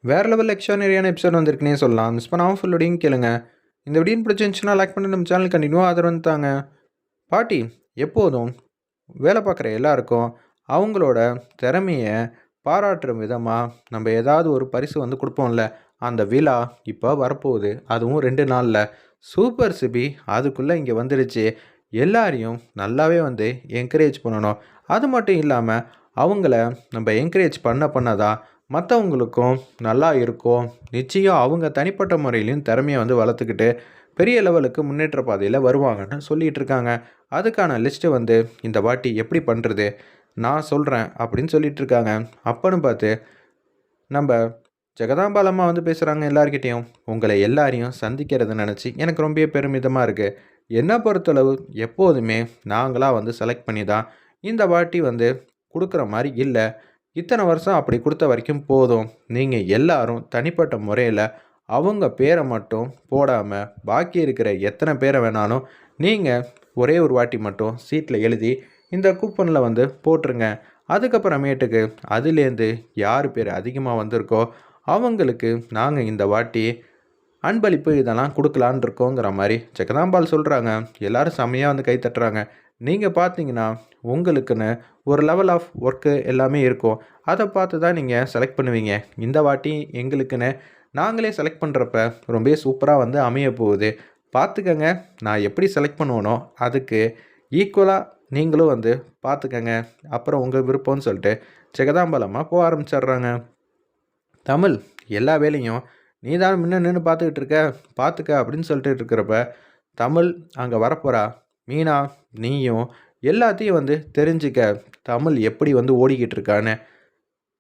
வேறு level எக்ஸ்ட்ரானரியான episode வந்திருக்குன்னே சொல்லலாம். Miss பண்ணாமல் ஃபுல்லோடையும் கேளுங்க. இந்த வீடியோ பிடிச்சிருந்துச்சுன்னா லைக் பண்ணி நம்ம சேனல் கண்டினியூவாக ஆதரவு தாங்க. பாட்டி எப்போதும் வேலை பார்க்குற எல்லாருக்கும் அவங்களோட திறமையை பாராட்டுற விதமாக நம்ம ஏதாவது ஒரு பரிசு வந்து கொடுப்போம்ல. அந்த விழா இப்போ வரப்போகுது. அதுவும் 2 நாளில். சூப்பர் சிபி அதுக்குள்ளே இங்கே வந்துடுச்சு. எல்லாரையும் நல்லாவே வந்து என்கரேஜ் பண்ணணும். அது மட்டும் இல்லாமல் அவங்கள நம்ம என்கரேஜ் பண்ணதான் மற்றவங்களுக்கும் நல்லா இருக்கும். நிச்சயம் அவங்க தனிப்பட்ட முறையிலையும் திறமையை வந்து வளர்த்துக்கிட்டு பெரிய லெவலுக்கு முன்னேற்ற பாதையில் வருவாங்கன்னு சொல்லிகிட்டு இருக்காங்க. அதுக்கான லிஸ்ட்டு வந்து இந்த வாட்டி எப்படி பண்ணுறது நான் சொல்கிறேன் அப்படின்னு சொல்லிட்டு இருக்காங்க. அப்பன்னு பார்த்து நம்ம ஜெகதாம்பாலம்மா வந்து பேசுகிறாங்க எல்லார்கிட்டேயும். உங்களை எல்லாரையும் சந்திக்கிறத நினச்சி எனக்கு ரொம்ப பெருமிதமாக இருக்குது. என்னை பொறுத்தளவு எப்போதுமே நாங்களாக வந்து செலக்ட் பண்ணி தான் இந்த வாட்டி வந்து கொடுக்குற மாதிரி இல்லை. இத்தனை வருஷம் அப்படி கொடுத்த வரைக்கும் போதும். நீங்கள் எல்லாரும் தனிப்பட்ட முறையில் அவங்க பேரை மட்டும் போடாமல் பாக்கி இருக்கிற எத்தனை பேரை வேணாலும் நீங்கள் ஒரே ஒரு வாட்டி மட்டும் சீட்டில் எழுதி இந்த கூப்பனில் வந்து போட்டுருங்க. அதுக்கப்புறமேட்டுக்கு அதுலேருந்து யார் பேர் அதிகமாக வந்திருக்கோ அவங்களுக்கு நாங்கள் இந்த வாட்டி அன்பளிப்பு இதெல்லாம் கொடுக்கலான் இருக்கோங்கிற மாதிரி ஜெகதாம்பாள் சொல்கிறாங்க. எல்லோரும் செம்மையாக வந்து கை தட்டுறாங்க. நீங்கள் பார்த்தீங்கன்னா உங்களுக்குன்னு ஒரு லெவல் ஆஃப் ஒர்க்கு எல்லாமே இருக்கும். அதை பார்த்து தான் நீங்கள் செலக்ட் பண்ணுவீங்க. இந்த வாட்டி எங்களுக்குன்னு நாங்களே செலக்ட் பண்ணுறப்ப ரொம்ப சூப்பராக வந்து அமைய போகுது. பார்த்துக்கங்க, நான் எப்படி செலக்ட் பண்ணுவேனோ அதுக்கு ஈக்குவலாக நீங்களும் வந்து பார்த்துக்கங்க. அப்புறம் உங்கள் விருப்பம்னு சொல்லிட்டு ஜெகதாம்பாலமாக போக ஆரம்பிச்சிட்றாங்க. தமிழ் எல்லா வேலையும் நீ தான் முன்ன நின்று பார்த்துக்கிட்டு இருக்க, பார்த்துக்க அப்படின்னு சொல்லிட்டு இருக்கிறப்ப தமிழ் அங்கே வரப்போகிறா. மீனா நீயும் எல்லாத்தையும் வந்து தெரிஞ்சுக்க தமிழ் எப்படி வந்து ஓடிக்கிட்டு இருக்கான்னு.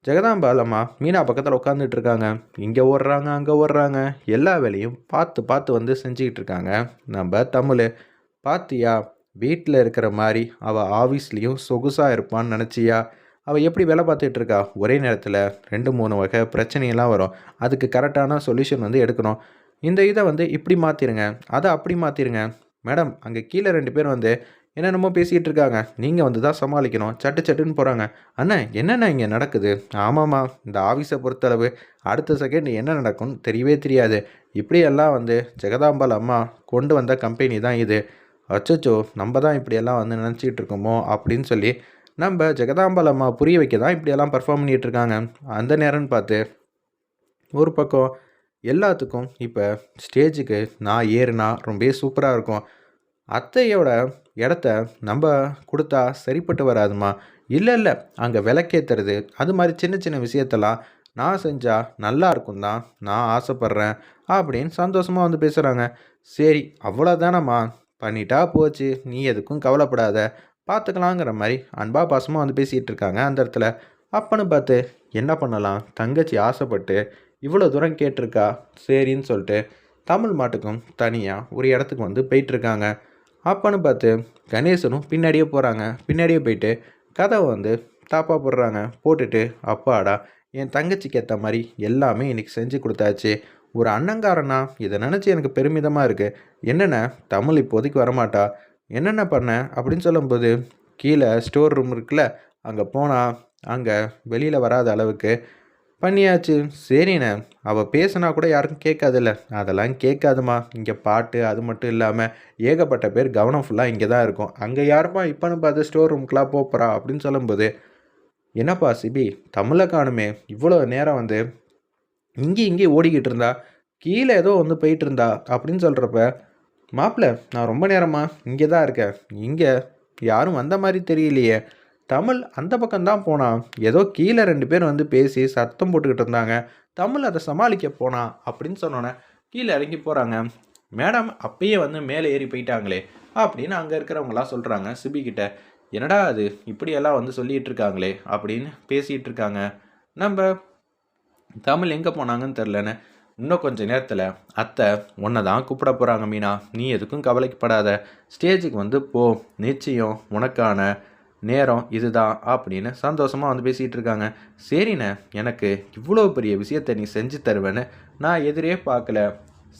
ஜெகதாம்பாள் அம்மா மீனா பக்கத்தில் உட்காந்துட்டு இருக்காங்க. இங்கே ஓடுறாங்க அங்கே ஓடுறாங்க. எல்லா வேலையும் பார்த்து பார்த்து வந்து செஞ்சுக்கிட்டு இருக்காங்க. நம்ம தமிழ் பார்த்தியா வீட்டில் இருக்கிற மாதிரி அவள் ஆஃபீஸ்லேயும் சொகுசாக இருப்பான்னு நினச்சியா? அவள் எப்படி வேலை பார்த்துட்டு இருக்கா? ஒரே நேரத்தில் 2-3 வகை பிரச்சனையெல்லாம் வரும். அதுக்கு கரெக்டான சொல்யூஷன் வந்து எடுக்கணும். இந்த இதை வந்து இப்படி மாற்றிடுங்க, அதை அப்படி மாற்றிடுங்க. மேடம் அங்கே கீழே 2 பேர் வந்து என்னென்னமோ பேசிகிட்டு இருக்காங்க. நீங்கள் வந்து தான் சமாளிக்கணும். சட்டுன்னு போகிறாங்க. அண்ணா என்னென்ன இங்கே நடக்குது? ஆமாம்மா, இந்த ஆஃபீஸை பொறுத்தளவு அடுத்த செகண்ட் என்ன நடக்கும்னு தெரியவே தெரியாது. இப்படியெல்லாம் வந்து ஜெகதாம்பாள் அம்மா கொண்டு வந்த கம்பெனி தான் இது. அச்சச்சோ, நம்ம தான் இப்படியெல்லாம் வந்து நினச்சிக்கிட்டு இருக்கோமோ அப்படின்னு சொல்லி நம்ம ஜெகதாம்பாள் அம்மா புரிய வைக்க தான் இப்படியெல்லாம் பர்ஃபார்ம் பண்ணிகிட்டு இருக்காங்க. அந்த நேரம்னு பார்த்து ஒரு பக்கம் எல்லாத்துக்கும் இப்போ ஸ்டேஜுக்கு நான் ஏறுனா ரொம்ப சூப்பராக இருக்கும். அத்தையோட இடத்த நம்ம கொடுத்தா சரிப்பட்டு வராதுமா. இல்லை அங்கே விளக்கேற்றுறது அது மாதிரி சின்ன சின்ன விஷயத்தெல்லாம் நான் செஞ்சால் நல்லா இருக்கும் தான் நான் ஆசைப்பட்றேன் அப்படின்னு சந்தோஷமாக வந்து பேசுகிறாங்க. சரி அவ்வளோதானம்மா, பண்ணிட்டா போச்சு, நீ எதுக்கும் கவலைப்படாத, பார்த்துக்கலாங்கிற மாதிரி அன்பா பாசமாக வந்து பேசிகிட்டு இருக்காங்க அந்த இடத்துல. அப்பன்னு பார்த்து என்ன பண்ணலாம், தங்கச்சி ஆசைப்பட்டு இவ்வளோ தூரம் கேட்டிருக்கா, சரின்னு சொல்லிட்டு தமிழ் மாட்டுக்கும் தனியாக ஒரு இடத்துக்கு வந்து போயிட்டுருக்காங்க. அப்பன்னு பார்த்து கணேசனும் பின்னாடியே போகிறாங்க. பின்னாடியே போயிட்டு கதவை வந்து தாப்பாக போடுறாங்க. போட்டுட்டு அப்பாடா என் தங்கச்சிக்கு ஏற்ற மாதிரி எல்லாமே இன்றைக்கி செஞ்சு கொடுத்தாச்சு. ஒரு அண்ணங்காரனா இதை நினச்சி எனக்கு பெருமிதமாக இருக்குது. என்னென்ன தமிழ் இப்போதைக்கு வரமாட்டா, என்னென்ன பண்ண அப்படின்னு சொல்லும்போது கீழே ஸ்டோர் ரூம் இருக்குல்ல, அங்கே போனால் அங்கே வெளியில் வராத அளவுக்கு பண்ணியாச்சு. சரிண்ணே, அவள் பேசுனா கூட யாருக்கும் கேட்காதுல்ல. அதெல்லாம் கேட்காதுமா. இங்கே பாட்டு அது மட்டும் இல்லாமல் ஏகப்பட்ட பேர் கவனம் ஃபுல்லாக இங்கே தான் இருக்கும். அங்கே யாருப்பா இப்போன்னு பார்த்து ஸ்டோர் ரூம்க்கெலாம் போகிறா அப்படின்னு சொல்லும்போது, என்னப்பா சிபி தமிழை காணுமே, இவ்வளோ நேரம் வந்து இங்கே ஓடிக்கிட்டு இருந்தா, கீழே ஏதோ வந்து போயிட்டு இருந்தா அப்படின்னு சொல்கிறப்ப, மாப்பிள்ள நான் ரொம்ப நேரமாக இங்கே தான் இருக்கேன், இங்கே யாரும் வந்த மாதிரி தெரியலையே. தமிழ் அந்த பக்கம்தான் போனான். ஏதோ கீழே 2 பேர் வந்து பேசி சத்தம் போட்டுக்கிட்டு இருந்தாங்க. தமிழ் அதை சமாளிக்க போனான் அப்படின்னு சொன்னோன்னே கீழே இறங்கி போகிறாங்க. மேடம் அப்பயே வந்து மேலே ஏறி போயிட்டாங்களே அப்படின்னு அங்கே இருக்கிறவங்களாம் சொல்கிறாங்க சிபிக்கிட்ட. என்னடா அது இப்படியெல்லாம் வந்து சொல்லிகிட்டு இருக்காங்களே அப்படின்னு பேசிகிட்டு இருக்காங்க. நம்ம தமிழ் எங்கே போனாங்கன்னு தெரிலன்னு இன்னும் கொஞ்சம் நேரத்தில் அத்தை உன்னை தான் கூப்பிட போகிறாங்க மீனா, நீ எதுக்கும் கவலைப்படாத, ஸ்டேஜுக்கு வந்து போ, நிச்சயம் உனக்கான நேரம் இதுதான் அப்படின்னு சந்தோஷமாக வந்து பேசிகிட்டு இருக்காங்க. சரிண்ணே, எனக்கு இவ்வளோ பெரிய விஷயத்தை நீ செஞ்சு தருவேன்னு நான் எதிரே பார்க்கல.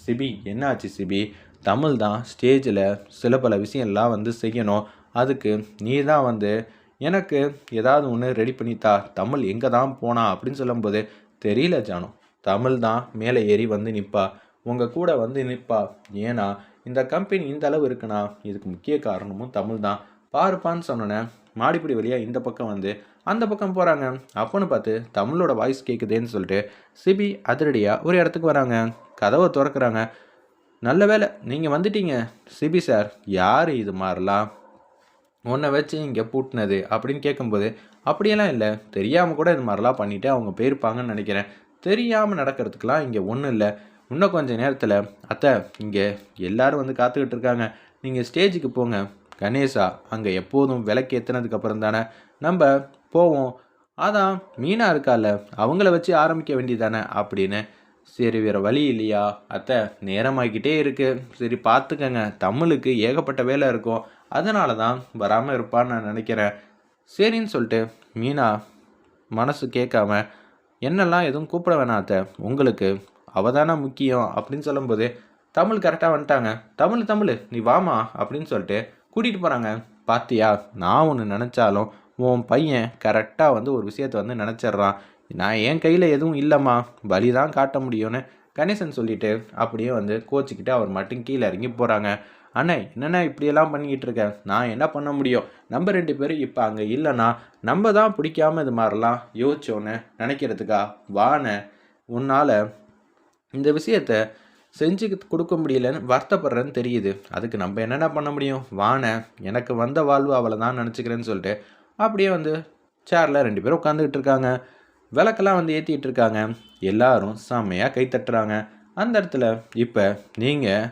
சிபி என்னாச்சு சிபி, தமிழ் தான் ஸ்டேஜில் சில பல விஷயம்லாம் வந்து செய்யணும், அதுக்கு நீ தான் வந்து எனக்கு ஏதாவது ஒன்று ரெடி பண்ணித்தா, தமிழ் எங்கே தான் போனா அப்படின்னு சொல்லும்போது தெரியல ஜானு, தமிழ் தான் மேலே ஏறி வந்து நிற்பா, உங்கள் கூட வந்து நிற்பா. ஏன்னா இந்த கம்பெனி இந்த அளவு இருக்குன்னா இதுக்கு முக்கிய காரணமும் தமிழ் தான். பாருப்பான்னு சொன்னோன்னே மாடிப்படி வழியாக இந்த பக்கம் வந்து அந்த பக்கம் போகிறாங்க. அப்போன்னு பார்த்து தமிழோட வாய்ஸ் கேட்குதேன்னு சொல்லிட்டு சிபி அதிரடியாக ஒரு இடத்துக்கு வராங்க. கதவை திறக்கிறாங்க. நல்ல வேலை நீங்கள் வந்துட்டீங்க சிபி சார். யார் இது மாதிரிலாம் உன்னை வச்சு இங்கே பூட்டினது அப்படின்னு கேட்கும்போது, அப்படியெல்லாம் இல்லை, தெரியாமல் கூட இது மாதிரிலாம் பண்ணிவிட்டு அவங்க போயிருப்பாங்கன்னு நினைக்கிறேன். தெரியாமல் நடக்கிறதுக்கெலாம் இங்கே ஒன்றும் இல்லை. இன்னும் கொஞ்சம் நேரத்தில் அத்தை இங்கே எல்லோரும் வந்து காத்துக்கிட்டு இருக்காங்க, நீங்கள் ஸ்டேஜுக்கு போங்க. கணேசா அங்கே எப்போதும் விளக்கு ஏற்றுனதுக்கப்புறம் தானே நம்ம போவோம். அதான் மீனா இருக்கால, அவங்கள வச்சு ஆரம்பிக்க வேண்டியதானே அப்படின்னு. சரி வேறு வழி இல்லையா அத்தை, நேரமாகிக்கிட்டே இருக்குது, சரி பார்த்துக்கங்க, தமிழுக்கு ஏகப்பட்ட வேலை இருக்கும், அதனால தான் வராமல் இருப்பான்னு நான் நினைக்கிறேன். சரின்னு சொல்லிட்டு மீனா மனசு கேட்காம, என்னெல்லாம் எதுவும் கூப்பிட வேணாம் அத்தை, உங்களுக்கு அவள் தானே முக்கியம் அப்படின்னு சொல்லும்போது, தமிழ் கரெக்டாக வந்துட்டாங்க. தமிழ் நீ வாமா அப்படின்னு சொல்லிட்டு கூட்டிகிட்டு போகிறாங்க. பாத்தியா, நான் ஒன்று நினச்சாலும் உன் பையன் கரெக்டாக வந்து ஒரு விஷயத்தை வந்து நினச்சிட்றான். நான் என் கையில் எதுவும் இல்லைம்மா, வழி தான் காட்ட முடியும்னு கணேசன் சொல்லிவிட்டு அப்படியே வந்து கோச்சிக்கிட்டு அவர் மட்டும் கீழே இறங்கி போகிறாங்க. அண்ணே என்னென்ன இப்படியெல்லாம் பண்ணிக்கிட்டு இருக்கேன், நான் என்ன பண்ண முடியும், நம்ம 2 பேரும் இப்போ அங்கே இல்லைன்னா நம்ம தான் பிடிக்காம இது மாதிரிலாம் யோசிச்சோன்னு நினைக்கிறதுக்கா, வாண்ணே உன்னால் இந்த விஷயத்த செஞ்சு கொடுக்க முடியலன்னு வருத்தப்படுறேன்னு தெரியுது, அதுக்கு நம்ம என்னென்ன பண்ண முடியும், வாண்ணே எனக்கு வந்த வாழ்வு அவளை தான் நினச்சிக்கிறேன்னு சொல்லிட்டு அப்படியே வந்து சேரில் 2 பேரும் உட்காந்துக்கிட்டு இருக்காங்க. விளக்கெல்லாம் வந்து ஏற்றிட்டு இருக்காங்க. எல்லாரும் செம்மையாக கை தட்டுறாங்க. அந்த இடத்துல இப்போ நீங்கள்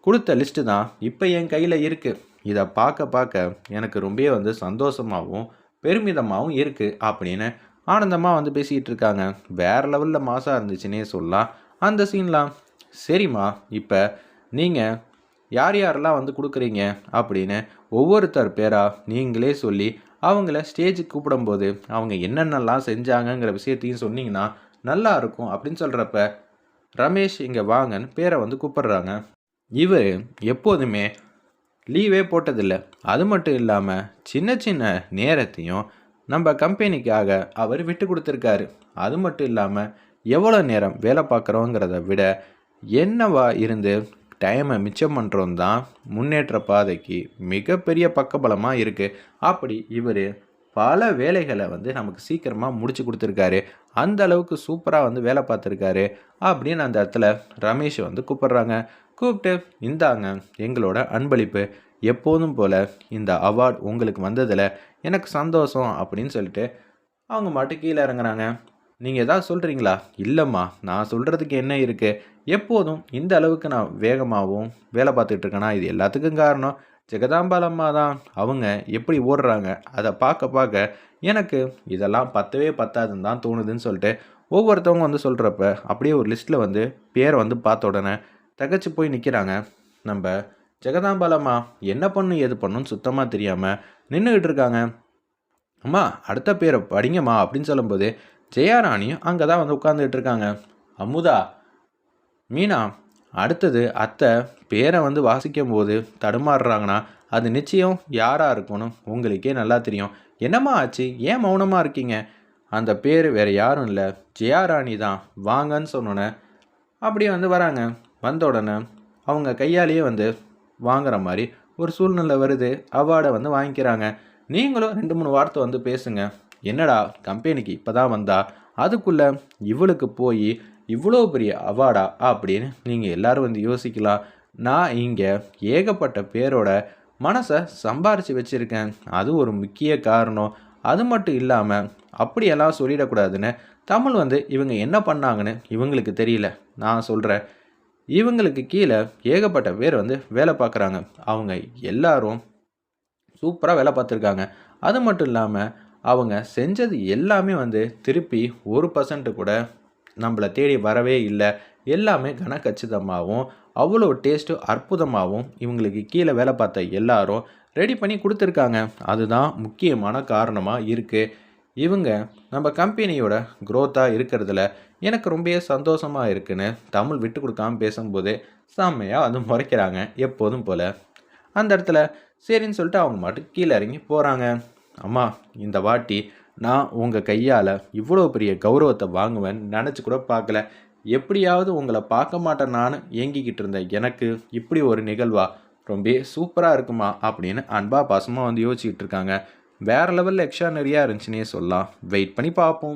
கொடுத்த லிஸ்ட்டு தான் இப்போ என் கையில் இருக்குது. இதை பார்க்க எனக்கு ரொம்ப வந்து சந்தோஷமாகவும் பெருமிதமாகவும் இருக்குது அப்படின்னு ஆனந்தமாக வந்து பேசிக்கிட்டு இருக்காங்க. வேறு லெவலில் மாசாக இருந்துச்சுன்னே சொல்லலாம் அந்த சீன்லாம். சரிம்மா, இப்போ நீங்கள் யார் யாரெல்லாம் வந்து கொடுக்குறீங்க அப்படின்னு ஒவ்வொருத்தர் பேராக நீங்களே சொல்லி அவங்கள ஸ்டேஜுக்கு கூப்பிடும்போது அவங்க என்னென்னலாம் செஞ்சாங்கங்கிற விஷயத்தையும் சொன்னீங்கன்னா நல்லா இருக்கும் அப்படின்னு சொல்கிறப்ப, ரமேஷ் இங்கே வாங்கன்னு பேரை வந்து கூப்பிடுறாங்க. இவர் எப்போதுமே லீவே போட்டதில்லை. அது மட்டும் இல்லாமல் சின்ன சின்ன நேரத்தையும் நம்ம கம்பெனிக்காக அவர் விட்டு கொடுத்துருக்காரு. அது மட்டும் இல்லாமல் எவ்வளோ நேரம் வேலை பார்க்குறோங்கிறத விட என்னவா இருந்து டைமை மிச்சம் பண்ணுறோம் தான் முன்னேற்ற பாதைக்கு மிகப்பெரிய பக்கபலமாக இருக்குது. அப்படி இவர் பல வேலைகளை வந்து நமக்கு சீக்கிரமாக முடிச்சு கொடுத்துருக்காரு. அந்த அளவுக்கு சூப்பராக வந்து வேலை பார்த்துருக்காரு அப்படின்னு அந்த இடத்துல ரமேஷை வந்து கூப்பிட்றாங்க. கூப்பிட்டு இந்தாங்க எங்களோட அன்பளிப்பு, எப்போதும் போல் இந்த அவார்டு உங்களுக்கு வந்ததில் எனக்கு சந்தோஷம் அப்படின்னு சொல்லிட்டு அவங்க மட்டும் கீழே இறங்குறாங்க. நீங்கள் எதாவது சொல்கிறீங்களா? இல்லைம்மா, நான் சொல்கிறதுக்கு என்ன இருக்குது, எப்போதும் இந்த அளவுக்கு நான் வேகமாகவும் வேலை பார்த்துட்ருக்கேன்னா இது எல்லாத்துக்கும் காரணம் ஜெகதாம்பாலம்மா தான். அவங்க எப்படி ஓடுறாங்க அதை பார்க்க எனக்கு இதெல்லாம் பத்தவே பத்தாதுன்னு தான் தோணுதுன்னு சொல்லிட்டு ஒவ்வொருத்தவங்க வந்து சொல்கிறப்ப அப்படியே ஒரு லிஸ்ட்டில் வந்து பேரை வந்து பார்த்த உடனே தகச்சு போய் நிற்கிறாங்க. நம்ம ஜெகதாம்பாலம்மா என்ன பண்ணும் ஏது பண்ணுன்னு சுத்தமாக தெரியாமல் நின்றுக்கிட்டு இருக்காங்க. அம்மா அடுத்த பேரை படிங்கம்மா அப்படின்னு சொல்லும்போது ஜெயாராணியும் அங்கே தான் வந்து உட்காந்துக்கிட்டு இருக்காங்க. அமுதா, மீனா, அடுத்தது அத்தை பேரை வந்து வாசிக்கும் போது தடுமாறுறாங்கன்னா அது நிச்சயம் யாராக இருக்கணும் உங்களுக்கே நல்லா தெரியும். என்னம்மா ஆச்சு, ஏன் மௌனமாக இருக்கீங்க? அந்த பேர் வேறு யாரும் இல்லை, ஜெயாராணி தான், வாங்கன்னு சொன்னோன்னே அப்படியே வந்து வராங்க. வந்த உடனே அவங்க கையாலேயே வந்து வாங்குற மாதிரி ஒரு சூழ்நிலை வருது. அவார்டை வந்து வாங்கிக்கிறாங்க. நீங்களும் 2-3 வார்த்தை வந்து பேசுங்க. என்னடா கம்பெனிக்கு இப்போ தான் வந்தா, அதுக்குள்ளே இவளுக்கு போய் இவ்வளோ பெரிய அவார்டா அப்படின்னு நீங்கள் எல்லோரும் வந்து யோசிக்கலாம். நான் இங்கே ஏகப்பட்ட பேரோட மனசை சம்பாரித்து வச்சுருக்கேன், அது ஒரு முக்கிய காரணம். அது மட்டும் இல்லாமல் அப்படியெல்லாம் சொல்லிடக்கூடாதுன்னு தமிழ் வந்து இவங்க என்ன பண்ணாங்கன்னு இவங்களுக்கு தெரியல. நான் சொல்கிறேன், இவங்களுக்கு கீழே ஏகப்பட்ட பேர் வந்து வேலை பார்க்குறாங்க. அவங்க எல்லாரும் சூப்பராக வேலை பார்த்துருக்காங்க. அது மட்டும் இல்லாமல் அவங்க செஞ்சது எல்லாமே வந்து திருப்பி 1% கூட நம்மளை தேடி வரவே இல்லை. எல்லாமே கனக்கச்சிதமாகவும் அவ்வளோ டேஸ்ட்டு அற்புதமாகவும் இவங்களுக்கு கீழே வேலை பார்த்த எல்லாரும் ரெடி பண்ணி கொடுத்துருக்காங்க. அதுதான் முக்கியமான காரணமாக இருக்குது. இவங்க நம்ம கம்பெனியோட க்ரோத்தாக இருக்கிறதுல எனக்கு ரொம்ப சந்தோஷமாக இருக்குன்னு தமிழ் விட்டு கொடுக்காமல் பேசும்போது செம்மையாக வந்து முறைக்கிறாங்க எப்போதும் போல். அந்த இடத்துல சரின்னு சொல்லிட்டு அவங்க மட்டும் கீழே இறங்கி போகிறாங்க. அம்மா, இந்த வாட்டி நான் உங்கள் கையால் இவ்வளோ பெரிய கௌரவத்தை வாங்குவேன்னு நினச்சி கூட பார்க்கல. எப்படியாவது உங்களை பார்க்க மாட்டேனான்னு ஏங்கிக்கிட்டு இருந்த எனக்கு இப்படி ஒரு நிகழ்வா ரொம்ப சூப்பராக இருக்குமா அப்படின்னு அன்பா பாசமாக வந்து யோசிச்சுக்கிட்டு இருக்காங்க. வேறு லெவலில் எக்ஸ்ட்ரா நிறையா இருந்துச்சுன்னே சொல்லலாம். வெயிட் பண்ணி பார்ப்போம்.